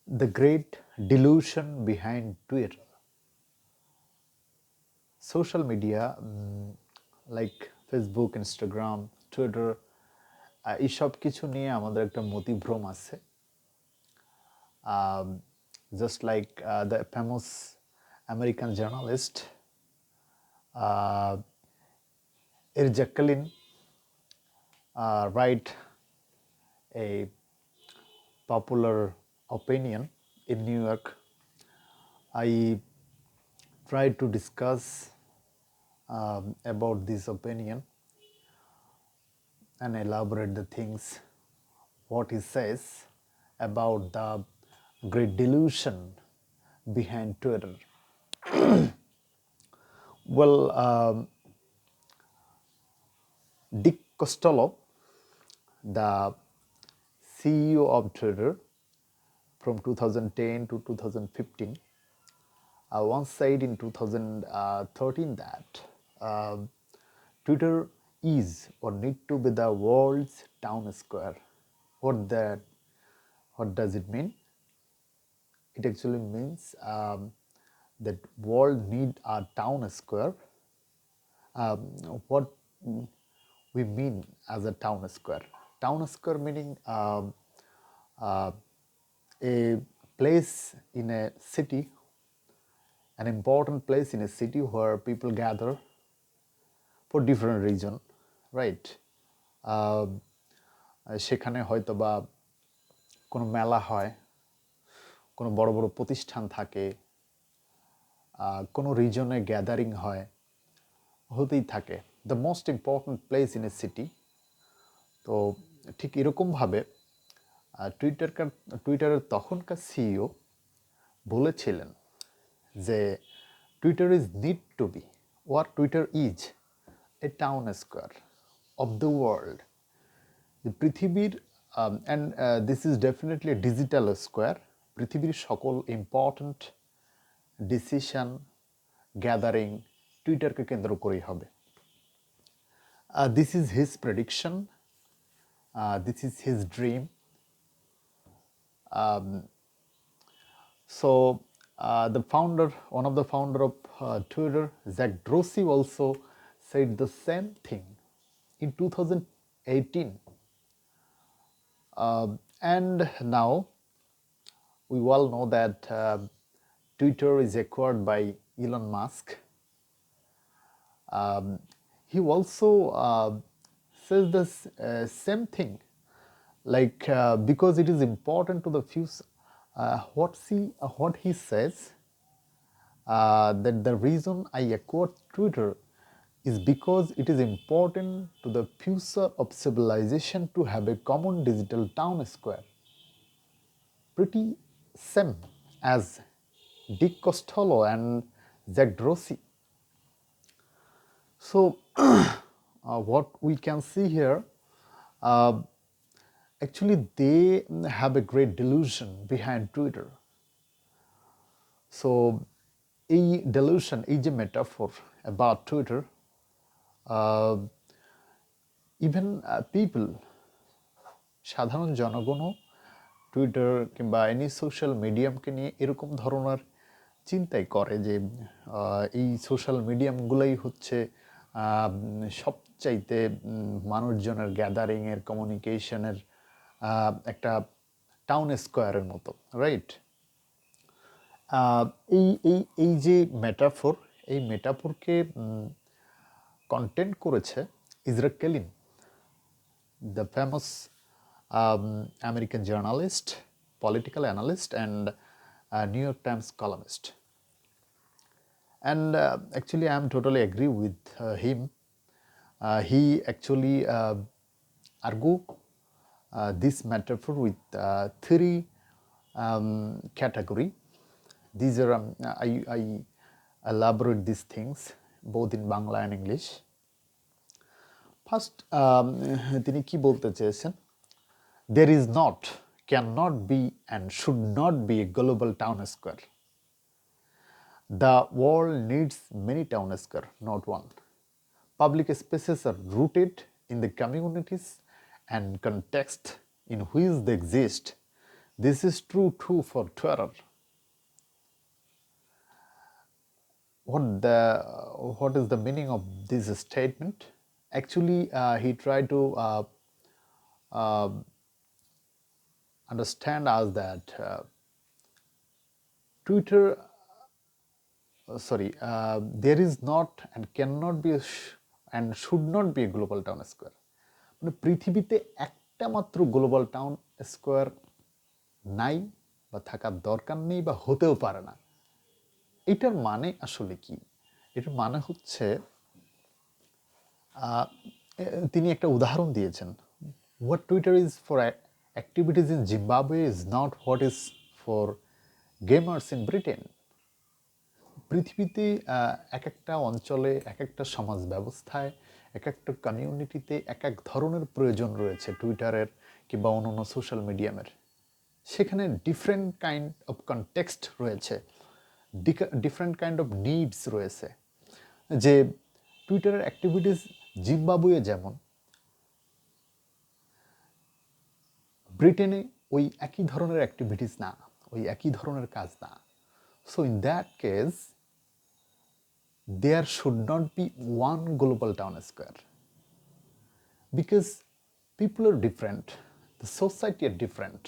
The great delusion behind Twitter. Social media like Facebook, Instagram, Twitter এইসব কিছু নিয়ে আমাদের একটা মতিভ্রম আছে। Just like the famous American journalist Jacqueline write a popular opinion in New York. I tried to discuss about this opinion and elaborate the things what he says about the great delusion behind Twitter. Well, Dick Costello, the CEO of Twitter from 2010 to 2015, once said in 2013 that Twitter is or need to be the world's town square. What does it mean? It actually means that world need a town square. What we mean as a town square? Town square meaning a place in a city, an important place in a city where people gather for different reason, right? সেখানে হয়তো বা কোনো মেলা হয়, কোনো বড় বড় প্রতিষ্ঠান থাকে, কোনো রিজনে গ্যাদারিং হয়, হতেই থাকে। The most important place in a city. তো ঠিক এরকমভাবে টুইটারের তখনকার সিইও বলেছিলেন যে Twitter is need to be war Twitter is a town square of the world. পৃথিবীর and this is definitely a digital square. পৃথিবীর সকল ইম্পর্ট্যান্ট ডিসিশন গ্যাদারিং টুইটারকে কেন্দ্র করেই হবে। This is his prediction, this is his dream. So one of the founder of Twitter, Zach Dorsey, also said the same thing in 2018. And now we all know that Twitter is acquired by Elon Musk. He also says the same thing, like because it is important to the future. What he says that the reason I acquired Twitter is because it is important to the future of civilization to have a common digital town square. Pretty same as Dick Costello and Jack Dorsey. So what we can see here, actually they have a great delusion behind Twitter. So এই delusion, এই যে metaphor about Twitter, even people, সাধারণ জনগণও Twitter কিংবা any social মিডিয়ামকে নিয়ে এরকম ধরনের চিন্তাই করে যে এই সোশ্যাল মিডিয়ামগুলোই হচ্ছে সবচাইতে মানুষজনের গ্যাদারিংয়ের, কমিউনিকেশনের একটা টাউন স্কোয়ারের মতো, রাইট? এই এই এই যে মেটাফোর, এই মেটাফোরকে কন্টেন্ট করেছে Ezra Klein, the famous American journalist, political analyst, and New York Times columnist. And actually, I am totally agree with him. He actually argue this metaphor with three category. These are I elaborate these things both in Bangla and English. First, তিনি কি বলতে চেয়েছেন? There is not, cannot be, and should not be a global town square. The world needs many town squares, not one. Public spaces are rooted in the communities and context in which they exist. This is true too for Twitter. What is the meaning of this statement? Actually, he tried to understand us that Twitter, there is not and cannot be and should not be a global town square. মানে পৃথিবীতে একটা মাত্র global town square নাই বা থাকার দরকার নেই বা হতেও পারে না। এটার মানে আসলে কি? এটার মানে হচ্ছে তিনি একটা উদাহরণ দিয়েছেন। What Twitter is for activities in Zimbabwe is not what is for gamers in Britain. পৃথিবীতে এক একটা অঞ্চলে, এক একটা সমাজ ব্যবস্থায়, এক একটা কমিউনিটিতে এক এক ধরনের প্রয়োজন রয়েছে টুইটারের কিংবা অন্যান্য সোশ্যাল মিডিয়ামের। সেখানে ডিফারেন্ট কাইন্ড অফ কনটেক্সট রয়েছে, ডিফারেন্ট কাইন্ড অফ নিডস রয়েছে। যে টুইটারের অ্যাক্টিভিটিস জিম্বাবুয়ে যেমন, ব্রিটেনে ওই একই ধরনের অ্যাক্টিভিটিস না, ওই একই ধরনের কাজ না। So in that case there should not be one global town square because people are different, the society are different,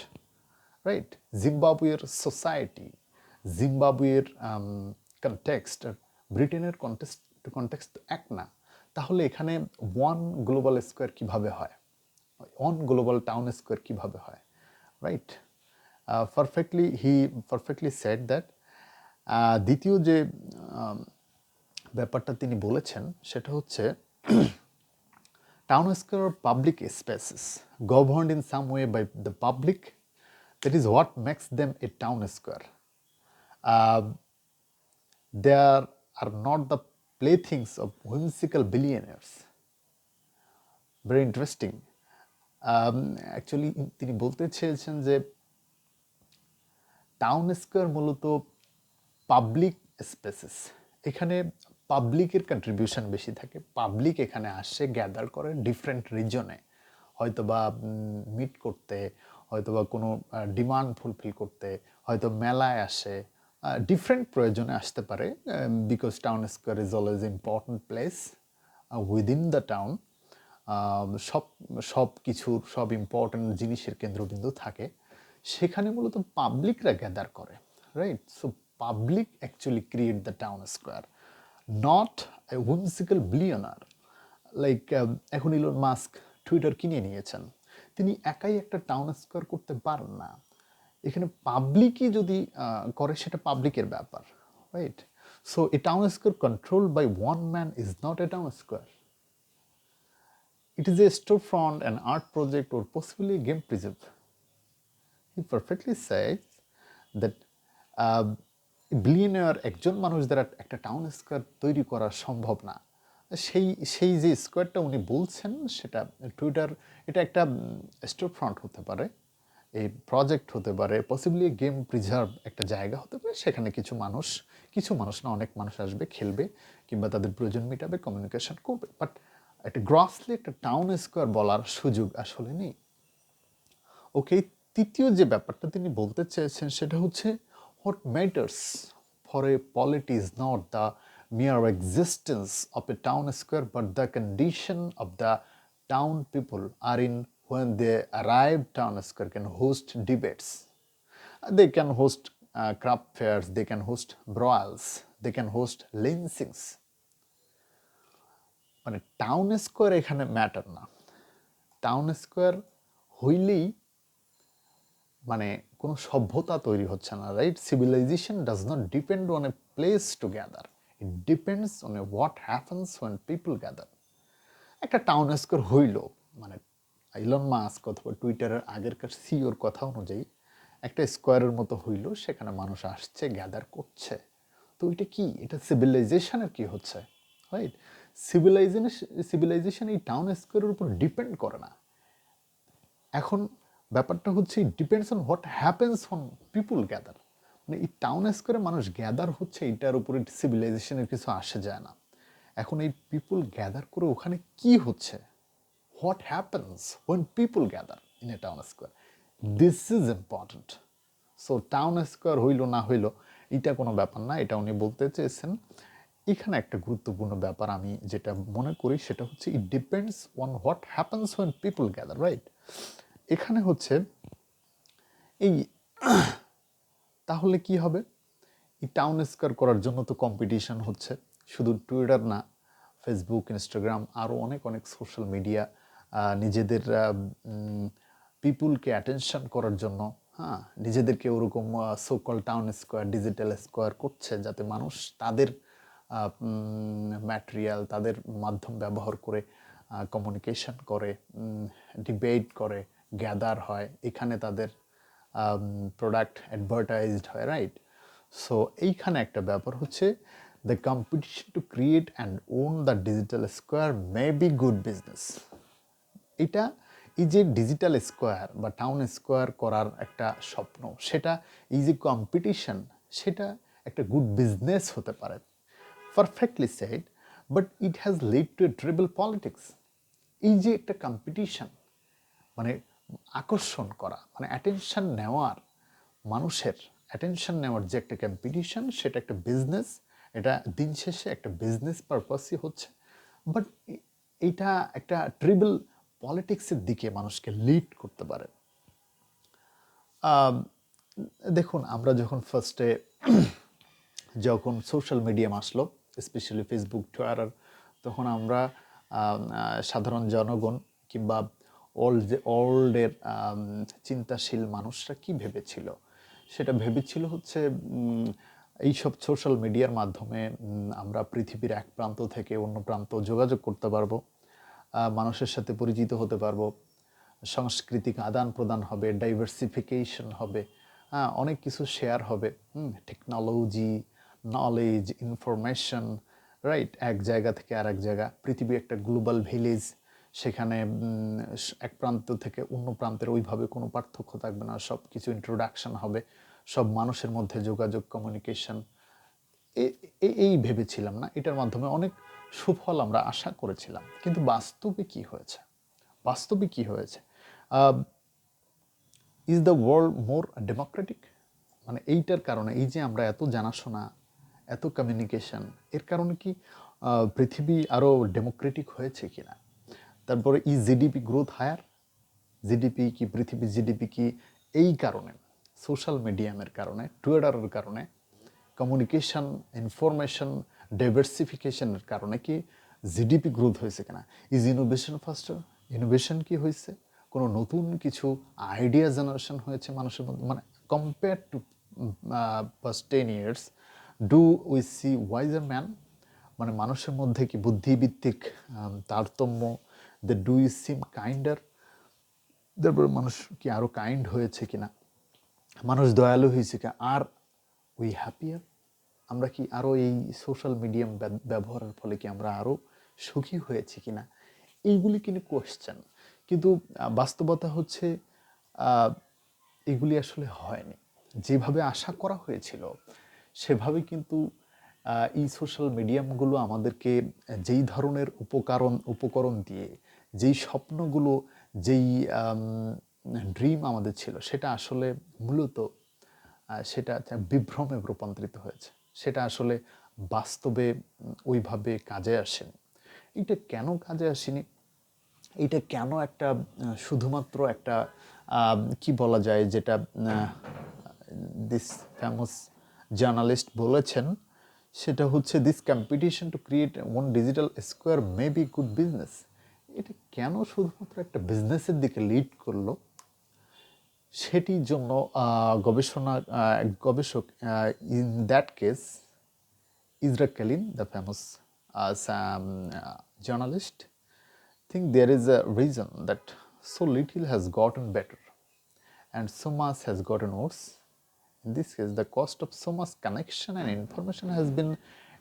right? Zimbabwean society, Zimbabwean context, ব্রিটেনের কনটেক্সট এক না, তাহলে এখানে ওয়ান গ্লোবাল স্কোয়ার কিভাবে হয়, ওয়ান গ্লোবাল টাউন স্কোয়ার কিভাবে হয়, right? He perfectly said that. দ্বিতীয় যে ব্যাপারটা তিনি বলেছেন সেটা হচ্ছে টাউন স্কোয়ার আর public spaces governed in some way by the public, that is what makes them a town square. There are not the playthings of whimsical billionaires. Very interesting. Actually তিনি বলতে চেয়েছেন যে টাউন স্কোয়ার মূলত public spaces, এখানে পাবলিকের contribution বেশি থাকে। Public এখানে আসে, গ্যাদার করে ডিফারেন্ট রিজনে, হয়তো বা মিট করতে, হয়তো বা কোনো ডিমান্ড ফুলফিল করতে, হয়তো মেলায় আসে, ডিফারেন্ট প্রয়োজনে আসতে পারে। Because town square is always important place within the town. সব কিছুর, সব ইম্পর্ট্যান্ট জিনিসের কেন্দ্রবিন্দু থাকে, সেখানে মূলত পাবলিকরা গ্যাদার করে, right? So public actually create the town square, not a whimsical billionaire. Like এখন ইলন মাস্ক টুইটার কিনে নিয়েছেন, তিনি একাই একটা টাউন স্কোয়ার করতে পারেন না। এখানে পাবলিকই যদি করে সেটা পাবলিকের ব্যাপার, right? So a town square control by one man is not a town square. It is a storefront, an art project, or possibly a game preserve. He perfectly says that billionaire একজন মানুষ দ্বারা একটা town square তৈরি করা সম্ভব না। সেই যে স্কোয়ারটা উনি বলছেন সেটা টুইটার, এটা একটা স্টোর ফ্রন্ট হতে পারে, এই প্রজেক্ট হতে পারে, পসিবলি গেম প্রিজার্ভ একটা জায়গা হতে পারে। সেখানে কিছু মানুষ না, অনেক মানুষ আসবে, খেলবে, কিংবা তাদের প্রয়োজন মেটাবে, কমিউনিকেশন করবে। বাট একটা গ্রসলি একটা টাউন স্কোয়ার বলার সুযোগ আসলে নেই। ওকে, তৃতীয় যে ব্যাপারটা তিনি বলতে চেয়েছেন সেটা হচ্ছে what matters for a polity is not the mere existence of a town square but the condition of the town people are in when they arrive. Town square can host debates, they can host craft fairs, they can host broils, they can host lynchings. মানে town square এখানে matter না। Town square হইলেই মানে কোনো সভ্যতা তৈরি হচ্ছে না, right? Civilization does not depend on a place to gather, it depends on a what happens when people gather. একটা টাউন স্কোয়ার হইল মানে ইলন মাস্ক অথবা টুইটারের আগেরকার সিওর কথা অনুযায়ী একটা স্কোয়ারের মতো হইল, সেখানে মানুষ আসছে, গ্যাদার করছে। তো এটা কি? এটা সিভিলাইজেশনের কি হচ্ছে, রাইট? সিভিলাইজেশন এই টাউন স্কোয়ারের উপর ডিপেন্ড করে না। এখন ব্যাপারটা হচ্ছে depends on what happens on people gather. মানে এই টাউন স্কোয়ারে মানুষ গ্যাদার হচ্ছে, এটার উপরে সিভিলাইজেশনের কিছু আসে যায় না। এখন এই পিপুল গ্যাদার করে ওখানে কি হচ্ছে, what happens when people gather in a town square, this is important. So town square হইল না হইল এটা কোনো ব্যাপার না, এটা উনি বলতে চেয়েছেন। এখানে একটা গুরুত্বপূর্ণ ব্যাপার আমি যেটা মনে করি সেটা হচ্ছে ইট depends on what happens when people gather, right? এখানে হচ্ছে এই তাহলে কি হবে, এই টাউন স্কোয়ার করার জন্য তো কম্পিটিশন হচ্ছে, শুধু টুইটার না, ফেসবুক, ইনস্টাগ্রাম, আরও অনেক অনেক সোশ্যাল মিডিয়া নিজেদের পিপুলকে অ্যাটেনশন করার জন্য, হ্যাঁ, নিজেদেরকে ওরকম সোকল টাউন স্কোয়ার, ডিজিটাল স্কোয়ার করছে যাতে মানুষ তাদের ম্যাটেরিয়াল, তাদের মাধ্যম ব্যবহার করে কমিউনিকেশন করে, ডিবেট করে, গ্যাদার হয়, এখানে তাদের প্রোডাক্ট অ্যাডভার্টাইজড হয়, রাইট? সো এইখানে একটা ব্যাপার হচ্ছে the competition to create and won the digital square may be good business. এটা এই যে ডিজিটাল স্কোয়ার বা টাউন স্কোয়ার করার একটা স্বপ্ন, সেটা এই যে কম্পিটিশন, সেটা একটা গুড বিজনেস হতে পারে, perfectly said, but it has lead to a terrible politics. এই যে একটা কম্পিটিশন, মানে আকর্ষণ করা, মানে অ্যাটেনশন নেওয়ার, মানুষের অ্যাটেনশন নেওয়ার যে একটা কম্পিটিশন, সেটা একটা বিজনেস, এটা দিন শেষে একটা বিজনেস পারপাসই হচ্ছে, বাট এটা একটা ট্রিবল পলিটিক্সের দিকে মানুষকে লিড করতে পারে। দেখুন, আমরা যখন ফার্স্টে যখন সোশ্যাল মিডিয়াম আসলো, স্পেশালি ফেসবুক, টুইটার, তখন আমরা সাধারণ জনগণ কিংবা ওল্ডের চিন্তাশীল মানুষরা কি ভেবেছিল, সেটা ভেবেছিল হচ্ছে এইসব সোশ্যাল মিডিয়ার মাধ্যমে আমরা পৃথিবীর এক প্রান্ত থেকে অন্য প্রান্ত যোগাযোগ করতে পারবো, মানুষের সাথে পরিচিত হতে পারবো, সাংস্কৃতিক আদান প্রদান হবে, ডাইভার্সিফিকেশন হবে, অনেক কিছু শেয়ার হবে, টেকনোলজি, নলেজ, ইনফরমেশন, রাইট? এক জায়গা থেকে আর এক জায়গা, পৃথিবী একটা গ্লোবাল ভিলেজ, সেখানে এক প্রান্ত থেকে অন্য প্রান্তের ওইভাবে কোনো পার্থক্য থাকবে না, সব কিছু ইন্ট্রোডাকশন হবে, সব মানুষের মধ্যে যোগাযোগ, কমিউনিকেশন, এই ভেবেছিলাম না, এটার মাধ্যমে অনেক সুফল আমরা আশা করেছিলাম। কিন্তু বাস্তবে কি হয়েছে? বাস্তবে কি হয়েছে? Is the world more Democratic? মানে এইটার কারণে, এই যে আমরা এত জানাশোনা, এত কমিউনিকেশন, এর কারণে কি পৃথিবী আরও ডেমোক্রেটিক হয়েছে কিনা? তারপরে is GDP growth higher? GDP কি, পৃথিবীর জিডিপি কি এই কারণে, সোশ্যাল মিডিয়ামের কারণে, টুইটারের কারণে, কমিউনিকেশন, ইনফরমেশন, ডাইভার্সিফিকেশনের কারণে কি জিডিপি গ্রোথ হয়েছে কিনা? Is innovation ফাস্টার? ইনোভেশন কি হয়েছে? কোনো নতুন কিছু আইডিয়া জেনারেশন হয়েছে মানুষের মধ্যে? মানে compare to past 10 years, do we see wiser man? মানে মানুষের মধ্যে কি বুদ্ধিভিত্তিক তারতম্য, the do you seem kinder? তারপরে মানুষ কি আরও কাইন্ড হয়েছে কিনা? মানুষ দয়ালু হয়েছে কি? আর উই হ্যাপিয়ার? আমরা কি আরও এই সোশ্যাল মিডিয়াম ব্যবহারের ফলে কি আমরা আরও সুখী হয়েছি কিনা? এইগুলি কিন্তু কোয়েশ্চেন, কিন্তু বাস্তবতা হচ্ছে এগুলি আসলে হয়নি যেভাবে আশা করা হয়েছিল, সেভাবে কিন্তু এই সোশ্যাল মিডিয়ামগুলো আমাদেরকে যেই ধরনের উপকরণ দিয়ে, যেই স্বপ্নগুলো, যেই ড্রিম আমাদের ছিল, সেটা আসলে মূলত সেটা বিভ্রমে রূপান্তরিত হয়েছে, সেটা আসলে বাস্তবে ওইভাবে কাজে আসেনি। এটা কেন কাজে আসেনি? এটা কেন একটা শুধুমাত্র একটা কি বলা যায়, যেটা দিস ফেমাস জার্নালিস্ট বলেছেন, সেটা হচ্ছে this competition to create one digital square may be good business. এটা কেন শুধুমাত্র একটা বিজনেসের দিকে লিড করলো? সেটির জন্য গবেষক, ইন দ্যাট কেস ইজরা কালিন, the famous journalist, think there is a reason that so little has gotten better and so much has gotten worse. In this case, the cost of so much connection and information has been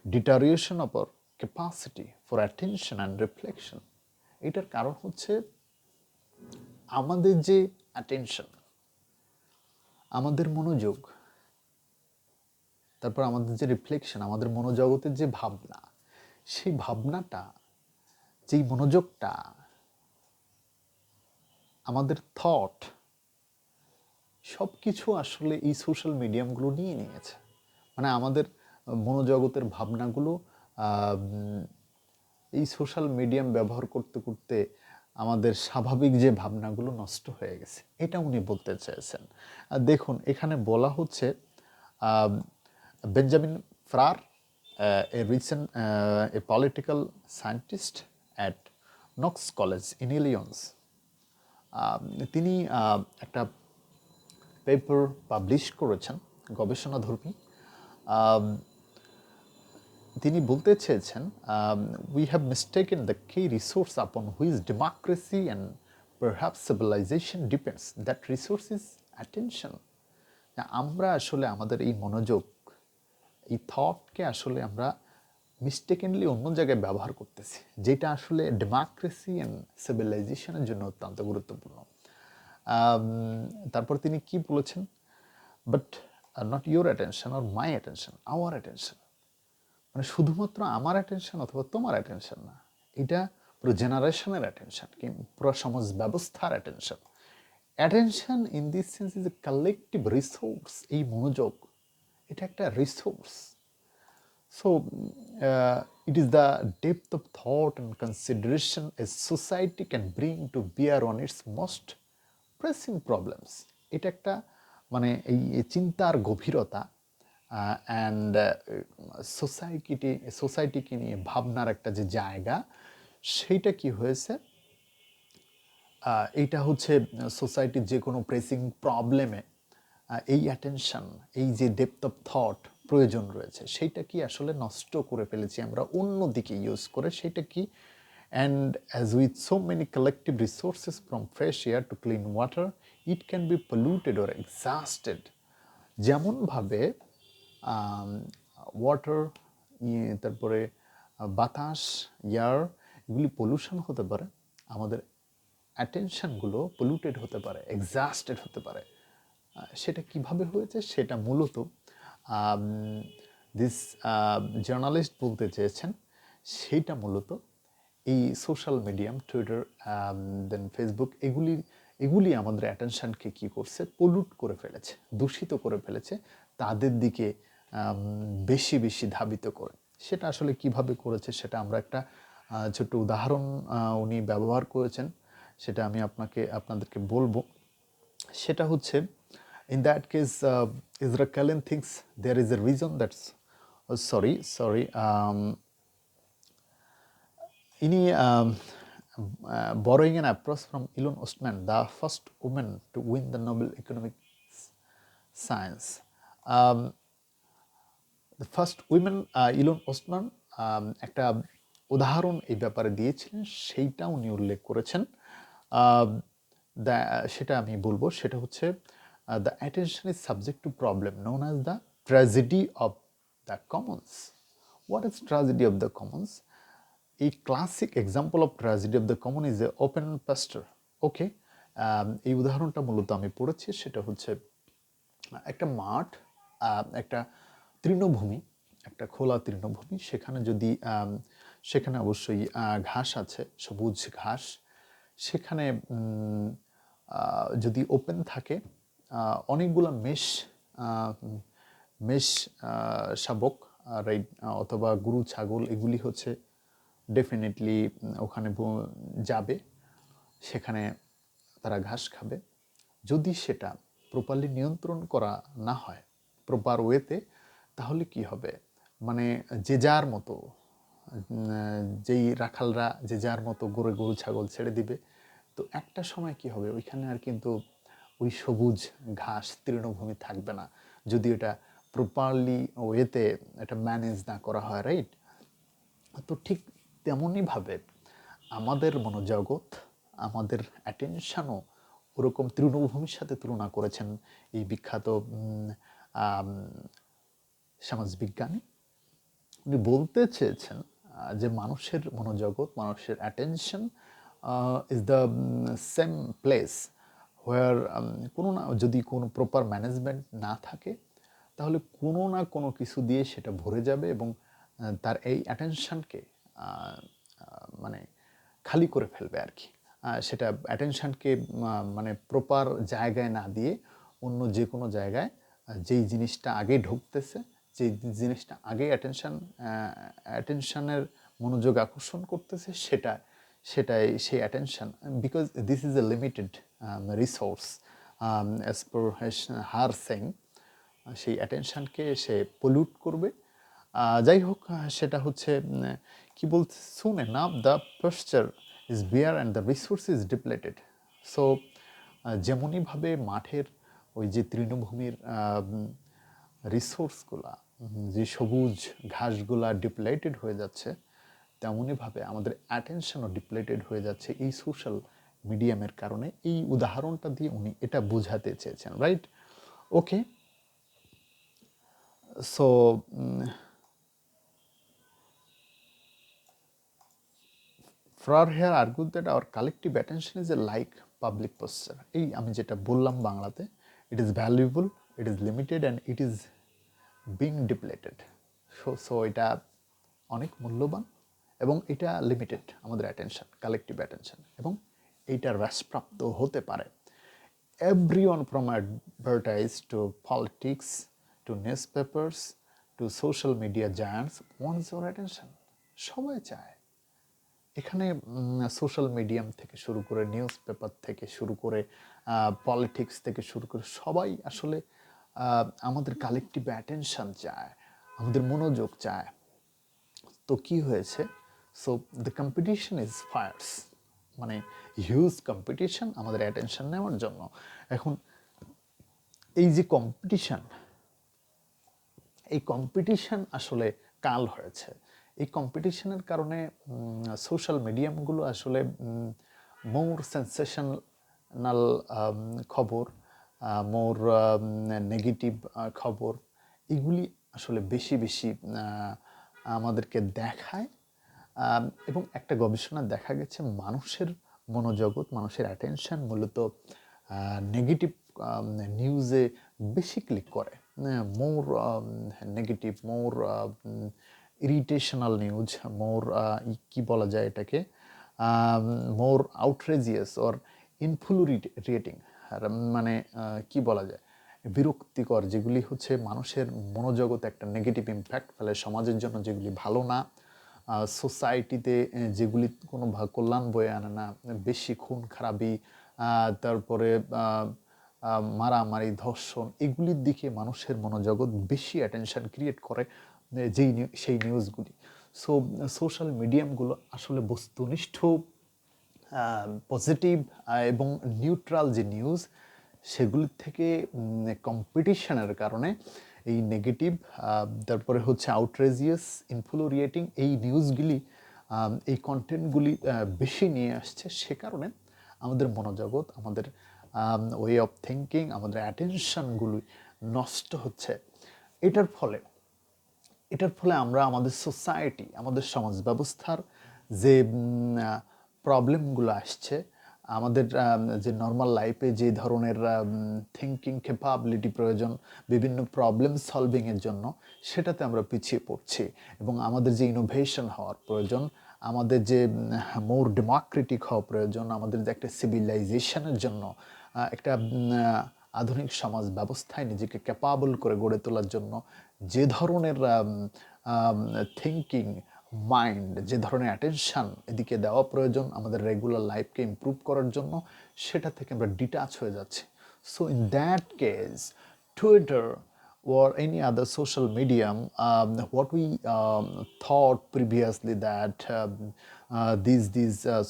deterioration of our capacity for attention and reflection. এটার কারণ হচ্ছে আমাদের যে attention, আমাদের মনোযোগ, তারপর আমাদের যে রিফ্লেকশন, আমাদের মনোজগতের যে ভাবনা, সেই ভাবনাটা, যেই মনোযোগটা, আমাদের থট, সব কিছু আসলে এই সোশ্যাল মিডিয়ামগুলো নিয়ে নিয়েছে। মানে আমাদের মনোজগতের ভাবনাগুলো এই সোশ্যাল মিডিয়াম ব্যবহার করতে করতে আমাদের স্বাভাবিক যে ভাবনাগুলো নষ্ট হয়ে গেছে, এটা উনি বলতে চেয়েছেন। দেখুন, এখানে বলা হচ্ছে Benjamin ফ্রার, a recent a political scientist at Knox College in Illinois, তিনি একটা পেপার পাবলিশ করেছেন গবেষণাধর্মী। তিনি বলতে চেয়েছেন, we have mistaken the key resource upon which democracy and perhaps civilization depends, that resource is attention. আমরা আসলে আমাদের এই মনোযোগ, এই থটকে আসলে আমরা মিস্টেকেনলি অন্য জায়গায় ব্যবহার করতেছি, যেটা আসলে ডেমোক্রেসি অ্যান্ড সিভিলাইজেশনের জন্য অত্যন্ত গুরুত্বপূর্ণ। তারপর তিনি কি বলেছেন, but not your attention or my attention, hour attention. মানে শুধুমাত্র আমার অ্যাটেনশন অথবা তোমার অ্যাটেনশন না, এটা পুরো জেনারেশনের অ্যাটেনশন, পুরো সমাজ ব্যবস্থার attention. Attention in this sense is a collective resource. এই মনোযোগ, এটা একটা resource. So, it is the depth of thought and consideration a society can bring to bear on its most pressing problems. এটা একটা মানে এই চিন্তার গভীরতা অ্যান্ড সোসাইটিকে নিয়ে ভাবনার একটা যে জায়গা, সেইটা কি হয়েছে, এইটা হচ্ছে সোসাইটির যে কোনো প্রেসিং প্রবলেমে এই অ্যাটেনশন, এই যে ডেপথ অফ থট প্রয়োজন রয়েছে, সেইটা কি আসলে নষ্ট করে ফেলেছি আমরা অন্য দিকে ইউজ করে। সেটা কি, and as with so many collective resources from fresh air to clean water, it can be polluted or exhausted. যেমনভাবে ওয়াটার, তারপরে বাতাস, এয়ার, এগুলি পলিউশন হতে পারে, আমাদের অ্যাটেনশনগুলো পলিউটেড হতে পারে, এক্সহাস্টেড হতে পারে। সেটা কিভাবে হয়েছে, সেটা মূলত দিস জার্নালিস্ট বলতে চেয়েছেন, সেইটা মূলত এই সোশ্যাল মিডিয়াম, টুইটার, দেন ফেসবুক, এগুলি আমাদের অ্যাটেনশনকে কী করছে, পলিউট করে ফেলেছে, দূষিত করে ফেলেছে, তাদের দিকে বেশি বেশি ধাবিত করে। সেটা আসলে কিভাবে করেছে, সেটা আমরা একটা ছোট্ট উদাহরণ উনি ব্যবহার করেছেন, সেটা আমি আপনাদেরকে বলবো। সেটা হচ্ছে, in that case, Ezra Cullen thinks there is a reason that's ইনি borrowing an approach from Elon Ostman, the first woman to win the Nobel Economic Science. The first women, Elon Ostman একটা উদাহরণ এই ব্যাপারে দিয়েছিলেন, সেইটা উনি উল্লেখ করেছেন। সেটা আমি বলবো, সেটা হচ্ছে, the attention is subject to problem known as the tragedy of the commons. What is tragedy of the commons? A classic example of tragedy of the common is the open pasture. Okay, এই উদাহরণটা মূলত আমি পড়েছি, সেটা হচ্ছে একটা মাঠ, একটা তৃণভূমি, একটা খোলা তৃণভূমি, সেখানে অবশ্যই ঘাস আছে, সবুজ ঘাস। সেখানে যদি ওপেন থাকে, অনেকগুলো মেষ শাবক, রাইট, অথবা গরু ছাগল, এগুলি হচ্ছে ডেফিনেটলি ওখানে যাবে, সেখানে তারা ঘাস খাবে। যদি সেটা প্রপারলি নিয়ন্ত্রণ করা না হয়, প্রপার ওয়েতে, তাহলে কি হবে, মানে যে যার মতো, যেই রাখালরা যে যার মতো গরু ছাগল ছেড়ে দিবে, তো একটা সময় কি হবে, ওইখানে আর কিন্তু ওই সবুজ ঘাস তৃণভূমি থাকবে না, যদি এটা প্রপারলি ওয়েতে এটা ম্যানেজ না করা হয়, রাইট। তো ঠিক তেমনইভাবে আমাদের মনোজগৎ, আমাদের অ্যাটেনশনও ওরকম তৃণভূমির সাথে তুলনা করেছেন এই বিখ্যাত সমাজবিজ্ঞানী। উনি বলতে চেয়েছেন যে মানুষের মনোজগৎ, মানুষের attention is the same place where যদি কোনো প্রপার ম্যানেজমেন্ট না থাকে, তাহলে কোনো না কোনো কিছু দিয়ে সেটা ভরে যাবে এবং তার এই অ্যাটেনশনকে মানে খালি করে ফেলবে আর কি। সেটা অ্যাটেনশনকে মানে প্রপার জায়গায় না দিয়ে অন্য যে কোনো জায়গায় যেই জিনিসটা আগে ঢুকতেছে, যেই জিনিসটা আগে অ্যাটেনশনের মনোযোগ আকর্ষণ করতেছে, সেটাই সেই attention, because this is a limited resource as per her saying, সেই অ্যাটেনশনকে সে পলিউট করবে। যাই হোক, সেটা হচ্ছে কি বলছে, soon enough the pasture is bare and the resource is depleted. So যেমনইভাবে মাঠের ওই যে তৃণভূমির রিসোর্সগুলা, যে সবুজ ঘাসগুলা ডিপ্লেটেড হয়ে যাচ্ছে, তেমনইভাবে আমাদের অ্যাটেনশনও ডিপ্লেটেড হয়ে যাচ্ছে এই সোশ্যাল মিডিয়ামের কারণে। এই উদাহরণটা দিয়ে উনি এটা বোঝাতে চেয়েছেন, right? Okay, so Farrar here argued that our collective attention is a like public posture. এই আমি যেটা বললাম বাংলাতে, it is valuable, it is limited and it is being depleted. So এটা অনেক মূল্যবান এবং এটা লিমিটেড, আমাদের অ্যাটেনশন, কালেকটিভ অ্যাটেনশন, এবং এইটা হ্রাসপ্রাপ্ত হতে পারে। Everyone from advertise to politics to newspapers to social media giants wants your attention. সবাই চায়। এখানে সোশ্যাল মিডিয়াম থেকে শুরু করে, নিউজ পেপার থেকে শুরু করে, পলিটিক্স থেকে শুরু করে, সবাই আসলে আমাদের কালেকটিভ অ্যাটেনশন চায়, আমাদের মনোযোগ চায়। তো কি হয়েছে? So the competition is fires, মানে হিউজ কম্পিটিশন আমাদের অ্যাটেনশন নেওয়ার জন্য। এখন এই যে কম্পিটিশন, এই কম্পিটিশন আসলে কাল হয়েছে। এই কম্পিটিশনের কারণে সোশ্যাল মিডিয়ামগুলো আসলে মোর সেন্সেশনাল খবর, মোর নেগেটিভ খবর, এগুলি আসলে বেশি বেশি আমাদেরকে দেখায়। এবং একটা গবেষণা দেখা গেছে মানুষের মনোজগৎ, মানুষের অ্যাটেনশন মূলত নেগেটিভ নিউজে বেশি ক্লিক করে। মোর নেগেটিভ, মোর ইরিটেশনাল নিউজ, মোর কি বলা যায় এটাকে, মোর আউটরেজিয়াস অর ইনফ্লুরিয়েটিং, মানে কি বলা যায়, বিরক্তিকর, যেগুলি হচ্ছে মানুষের মনোজগতে একটা নেগেটিভ ইম্প্যাক্ট ফেলে, সমাজের জন্য যেগুলি ভালো না, সোসাইটিতে যেগুলি কোনো কল্যাণ বয়ে আনে না, বেশি খুন খারাপি, তারপরে মারামারি, ধর্ষণ, এগুলির দিকে মানুষের মনোজগৎ বেশি অ্যাটেনশন ক্রিয়েট করে সেই নিউজগুলি। সো সোশ্যাল মিডিয়ামগুলো আসলে বস্তুনিষ্ঠ, পজিটিভ এবং নিউট্রাল যে নিউজ, সেগুলির থেকে কম্পিটিশনের কারণে এই নেগেটিভ, তারপরে হচ্ছে আউটরেজিয়াস, ইনফ্লুরিয়েটিং, এই নিউজগুলি, এই কন্টেন্টগুলি বেশি নিয়ে আসছে। সে কারণে আমাদের মনোজগৎ, আমাদের ওয়ে অফ থিঙ্কিং, আমাদের অ্যাটেনশনগুলি নষ্ট হচ্ছে। এটার ফলে আমরা আমাদের সোসাইটি, আমাদের সমাজ ব্যবস্থার যে প্রবলেমগুলো আসছে, আমাদের যে নর্মাল লাইফে যে ধরনের থিঙ্কিং ক্যাপাবিলিটি প্রয়োজন বিভিন্ন প্রবলেম সলভিংয়ের জন্য, সেটাতে আমরা পিছিয়ে পড়ছি। এবং আমাদের যে ইনোভেশন হওয়ার প্রয়োজন, আমাদের যে মোর ডেমোক্রেটিক হওয়া প্রয়োজন, আমাদের যে একটা সিভিলাইজেশনের জন্য, একটা আধুনিক সমাজ ব্যবস্থায় নিজেকে ক্যাপাবল করে গড়ে তোলার জন্য যে ধরনের থিঙ্কিং মাইন্ড, যে ধরনের অ্যাটেনশন এদিকে দেওয়া প্রয়োজন আমাদের রেগুলার লাইফকে ইমপ্রুভ করার জন্য, সেটা থেকে আমরা ডিটাচ হয়ে যাচ্ছি। So in that case, Twitter or any other social medium, what we thought previously that these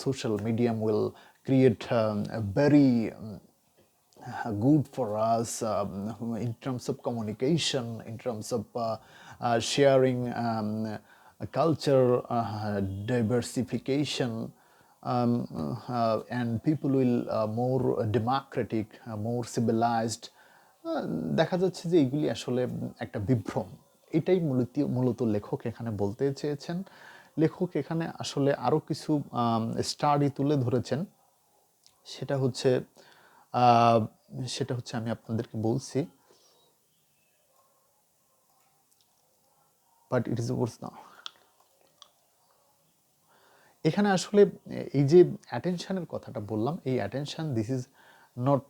social medium will create a very good for us in terms of communication, in terms of sharing culture, diversification, and people will more democratic, more civilized. দেখা যাচ্ছে যে এইগুলি আসলে একটা বিভ্রম। এটাই মূলত লেখক এখানে বলতে চেয়েছেন। লেখক এখানে আসলে আরও কিছু স্টাডি তুলে ধরেছেন। সেটা হচ্ছে আমি আপনাদেরকে বলছি, বাট ইট ইজ ওয়ার্স নাও। এখানে আসলে এই যে অ্যাটেনশনের কথাটা বললাম, এই attention, this is not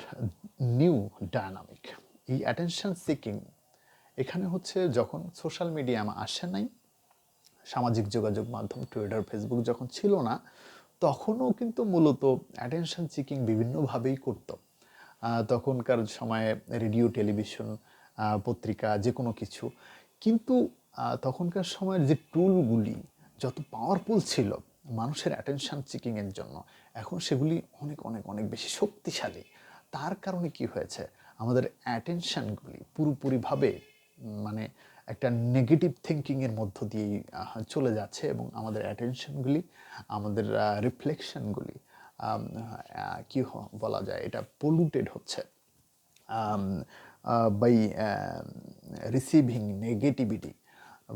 new dynamic. এই অ্যাটেনশন সিকিং এখানে হচ্ছে যখন সোশ্যাল মিডিয়া আসে নাই, সামাজিক যোগাযোগ মাধ্যম টুইটার ফেসবুক যখন ছিল না, তখনও কিন্তু মূলত অ্যাটেনশন সিকিং বিভিন্নভাবেই করত। তখনকার সময়ে রেডিও, টেলিভিশন, পত্রিকা, যে কোনো কিছু। কিন্তু তখনকার সময়ের যে টুলগুলি যত পাওয়ারফুল ছিল মানুষের অ্যাটেনশন সিকিংয়ের জন্য, এখন সেগুলি অনেক অনেক অনেক বেশি শক্তিশালী। তার কারণে কি হয়েছে, আমাদের অ্যাটেনশনগুলি পুরোপুরিভাবে মানে একটা নেগেটিভ থিঙ্কিংয়ের মধ্য দিয়েই চলে যাচ্ছে, এবং আমাদের অ্যাটেনশনগুলি, আমাদের রিফ্লেকশনগুলি কি বলা যায়, এটা পলিউটেড হচ্ছে by receiving negativity,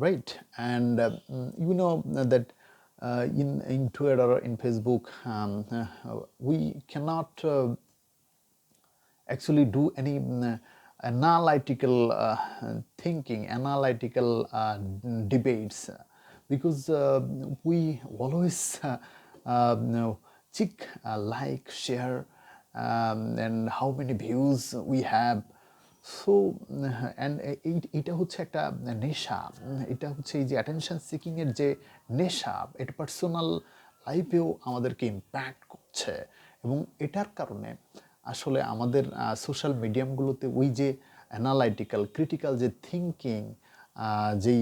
right? And you know that in Twitter or in Facebook, we cannot actually do any analytical thinking, analytical debates, because we always check, like, share, and how many views we have. So and এইটা হচ্ছে একটা নেশা, এটা হচ্ছে এই যে attention সিকিংয়ের যে নেশা, এটা পার্সোনাল লাইফেও আমাদেরকে ইম্প্যাক্ট করছে। এবং এটার কারণে আসলে আমাদের সোশ্যাল মিডিয়ামগুলোতে ওই যে অ্যানালাইটিক্যাল, ক্রিটিক্যাল যে থিঙ্কিং, যেই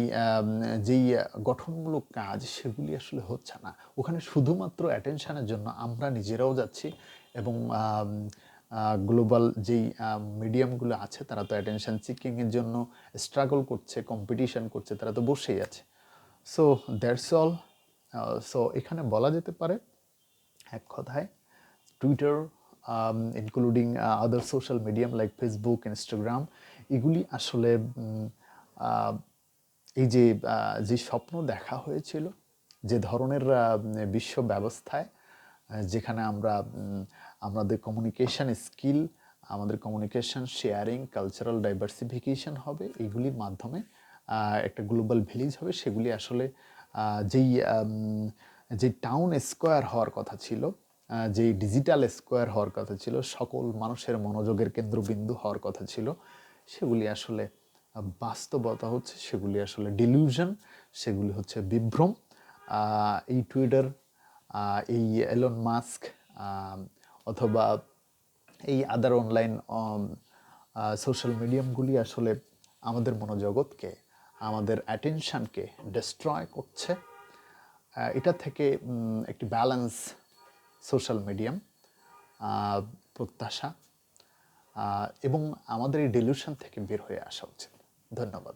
যেই গঠনমূলক কাজ, সেগুলি আসলে হচ্ছে না। ওখানে শুধুমাত্র অ্যাটেনশনের জন্য আমরা নিজেরাও যাচ্ছি, এবং গ্লোবাল যেই মিডিয়ামগুলো আছে তারা তো অ্যাটেনশন সিকিংয়ের জন্য স্ট্রাগল করছে, কম্পিটিশন করছে, তারা তো বসেই আছে। So that's all. সো এখানে বলা যেতে পারে এক কথায়, টুইটার ইনক্লুডিং আদার social medium like Facebook, Instagram, এগুলি আসলে এই যে যে স্বপ্ন দেখা হয়েছিল, যে ধরনের বিশ্ব ব্যবস্থায় যেখানে আমরা আমাদের কমিউনিকেশন স্কিল, আমাদের কমিউনিকেশন শেয়ারিং, কালচারাল ডাইভার্সিফিকেশন হবে, এইগুলির মাধ্যমে একটা গ্লোবাল ভিলেজ হবে, সেগুলি আসলে যেই যে টাউন স্কোয়ার হওয়ার কথা ছিল, যেই ডিজিটাল স্কোয়ার হওয়ার কথা ছিল, সকল মানুষের মনোযোগের কেন্দ্রবিন্দু হওয়ার কথা ছিল, সেগুলি আসলে বাস্তবতা হচ্ছে, সেগুলি আসলে ডিলিউশন, সেগুলি হচ্ছে বিভ্রম। এই টুইটার, এই এলন মাস্ক, অথবা এই আদার অনলাইন সোশ্যাল মিডিয়ামগুলি আসলে আমাদের মনোজগৎকে, আমাদের অ্যাটেনশনকে ডিস্ট্রয় করছে। এটা থেকে একটি ব্যালেন্স সোশ্যাল মিডিয়াম প্রত্যাশা, এবং আমাদের এই ডিলিউশন থেকে বের হয়ে আসা উচিত। ধন্যবাদ।